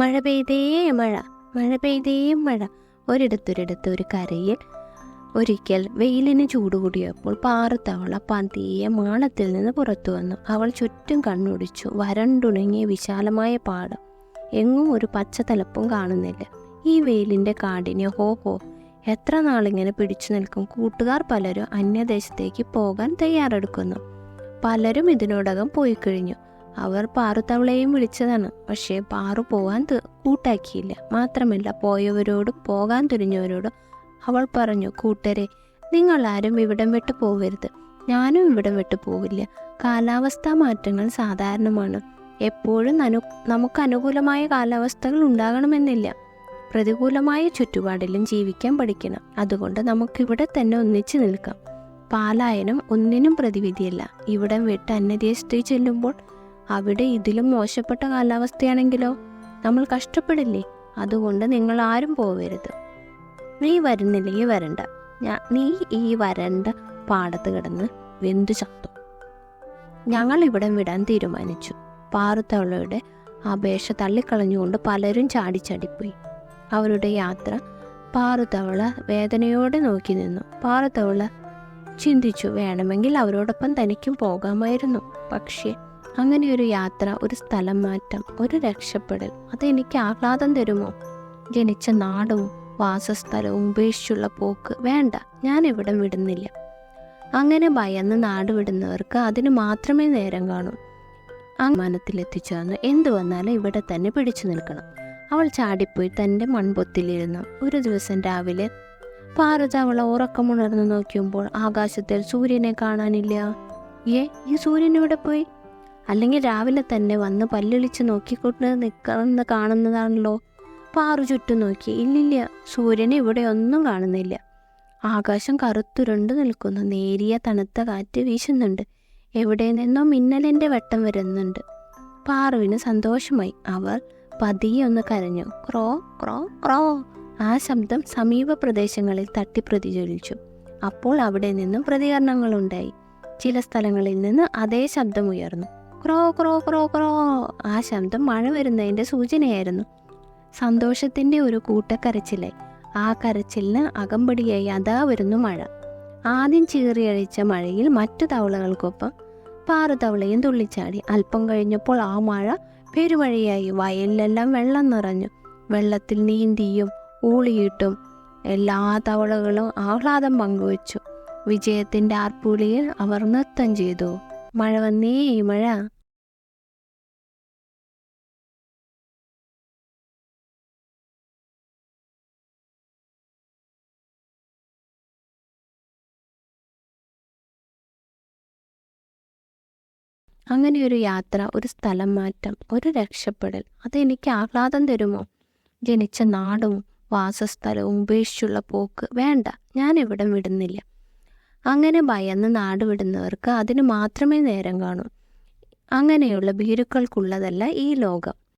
മഴ പെയ്തേ മഴ, മഴ പെയ്തേ മഴ. ഒരിടത്തൊരിടത്ത് ഒരു കരയിൽ ഒരിക്കൽ വെയിലിന് ചൂടുകൂടിയപ്പോൾ പാറത്തവള പതിയെ മാളത്തിൽ നിന്ന് പുറത്തു വന്നു. അവൾ ചുറ്റും കണ്ണുടിച്ചു. വരണ്ടുണങ്ങിയ വിശാലമായ പാടം, എങ്ങും ഒരു പച്ചത്തലപ്പും കാണുന്നില്ല. ഈ വെയിലിൻ്റെ കാഠിന്യം, ഹോ എത്ര നാളിങ്ങനെ പിടിച്ചു നിൽക്കും? കൂട്ടുകാർ പലരും അന്യദേശത്തേക്ക് പോകാൻ തയ്യാറെടുക്കുന്നു. പലരും ഇതിനോടകം പോയി കഴിഞ്ഞു. അവർ പാറുത്തവളെയും വിളിച്ചതാണ്. പക്ഷേ പാറു പോകാൻ കൂട്ടാക്കിയില്ല. മാത്രമല്ല, പോയവരോടും പോകാൻ തുനിഞ്ഞവരോടും അവൾ പറഞ്ഞു, കൂട്ടരെ, നിങ്ങളാരും ഇവിടം വിട്ടു പോകരുത്. ഞാനും ഇവിടം വിട്ടു പോവില്ല. കാലാവസ്ഥാ മാറ്റങ്ങൾ സാധാരണമാണ്. എപ്പോഴും നമുക്ക് അനുകൂലമായ കാലാവസ്ഥകൾ ഉണ്ടാകണമെന്നില്ല. പ്രതികൂലമായ ചുറ്റുപാടിലും ജീവിക്കാൻ പഠിക്കണം. അതുകൊണ്ട് നമുക്കിവിടെ തന്നെ ഒന്നിച്ചു നിൽക്കാം. പാലായനം ഒന്നിനും പ്രതിവിധിയല്ല. ഇവിടം വിട്ട് അന്യദേശത്ത് ചെല്ലുമ്പോൾ അവിടെ ഇതിലും മോശപ്പെട്ട കാലാവസ്ഥയാണെങ്കിലോ നമ്മൾ കഷ്ടപ്പെടില്ലേ? അതുകൊണ്ട് നിങ്ങൾ ആരും പോവരുത്. നീ വരുന്നില്ലെങ്കിൽ വരണ്ട. നീ ഈ വരണ്ട പാടത്ത് കിടന്ന് വെന്തു ചത്തു. ഞങ്ങൾ ഇവിടം വിടാൻ തീരുമാനിച്ചു. പാറുത്തവളയുടെ അപേക്ഷ തള്ളിക്കളഞ്ഞുകൊണ്ട് പലരും ചാടിച്ചാടിപ്പോയി. അവരുടെ യാത്ര പാറുത്തവള വേദനയോടെ നോക്കി നിന്നു. പാറുത്തവള ചിന്തിച്ചു, വേണമെങ്കിൽ അവരോടൊപ്പം തനിക്കും പോകാമായിരുന്നു. പക്ഷേ അങ്ങനെയൊരു യാത്ര, ഒരു സ്ഥലം മാറ്റം, ഒരു രക്ഷപ്പെടൽ, അതെനിക്ക് ആഹ്ലാദം തരുമോ? ജനിച്ച നാടും വാസസ്ഥലവും ഉപേക്ഷിച്ചുള്ള പോക്ക് വേണ്ട. ഞാൻ ഇവിടം വിടുന്നില്ല. അങ്ങനെ ഭയന്ന് നാട് വിടുന്നവർക്ക് അതിന് മാത്രമേ നേരം കാണൂ. മനത്തിലെത്തിച്ചേർന്ന് എന്തു വന്നാലും ഇവിടെ തന്നെ പിടിച്ചു നിൽക്കണം. അവൾ ചാടിപ്പോയി തൻ്റെ മൺപൊത്തിലിരുന്നു. ഒരു ദിവസം രാവിലെ പാറുത്തവള ഉറക്കമുണർന്നു നോക്കിയുമ്പോൾ ആകാശത്തിൽ സൂര്യനെ കാണാനില്ല. ഈ സൂര്യൻ ഇവിടെ പോയി? അല്ലെങ്കിൽ രാവിലെ തന്നെ വന്ന് പല്ലിളിച്ച് നോക്കിക്കൊണ്ട് നിൽക്കുന്ന കാണുന്നതാണല്ലോ. പാറു ചുറ്റും നോക്കി. ഇല്ലില്ല, സൂര്യനെ ഇവിടെ ഒന്നും കാണുന്നില്ല. ആകാശം കറുത്തുരുണ്ട് നിൽക്കുന്നു. നേരിയ തണുത്ത കാറ്റ് വീശുന്നുണ്ട്. എവിടെ നിന്നോ മിന്നലിൻ്റെ വെട്ടം വരുന്നുണ്ട്. പാറുവിന് സന്തോഷമായി. അവൾ പതിയെ ഒന്ന് കരഞ്ഞു. ക്രോ ക്രോ ക്രോ. ആ ശബ്ദം സമീപ പ്രദേശങ്ങളിൽ തട്ടി പ്രതിജ്വലിച്ചു. അപ്പോൾ അവിടെ നിന്നും പ്രതികരണങ്ങളുണ്ടായി. ചില സ്ഥലങ്ങളിൽ നിന്ന് അതേ ശബ്ദം ഉയർന്നു. ക്രോ ക്രോ ക്രോ ക്രോ. ആ ശബ്ദം മഴ വരുന്നതിൻ്റെ സൂചനയായിരുന്നു. സന്തോഷത്തിൻ്റെ ഒരു കൂട്ടക്കരച്ചിലായി. ആ കരച്ചിലിന് അകമ്പടിയായി അതാ വരുന്നു മഴ. ആദ്യം ചീറിയഴിച്ച മഴയിൽ മറ്റു തവളകൾക്കൊപ്പം പാറുത്തവളയും തുള്ളിച്ചാടി. അല്പം കഴിഞ്ഞപ്പോൾ ആ മഴ പെരുമഴയായി. വയലിലെല്ലാം വെള്ളം നിറഞ്ഞു. വെള്ളത്തിൽ നീന്തിയും ഊളിയിട്ടും എല്ലാ തവളകളും ആഹ്ലാദം പങ്കുവച്ചു. വിജയത്തിൻ്റെ ആർപ്പുളിയിൽ അവർ നൃത്തം ചെയ്തു. മഴ വന്നേ മഴ. അങ്ങനെയൊരു യാത്ര, ഒരു സ്ഥലം മാറ്റം, ഒരു രക്ഷപ്പെടൽ, അതെനിക്ക് ആഹ്ലാദം തരുമോ? ജനിച്ച നാടും വാസസ്ഥലവും ഉപേക്ഷിച്ചുള്ള പോക്ക് വേണ്ട. ഞാൻ ഇവിടം വിടുന്നില്ല. അങ്ങനെ ഭയന്ന് നാട് വിടുന്നവർക്ക് അതിന് മാത്രമേ നേരം കാണൂ. അങ്ങനെയുള്ള ഭീരുക്കൾക്കുള്ളതല്ല ഈ ലോകം.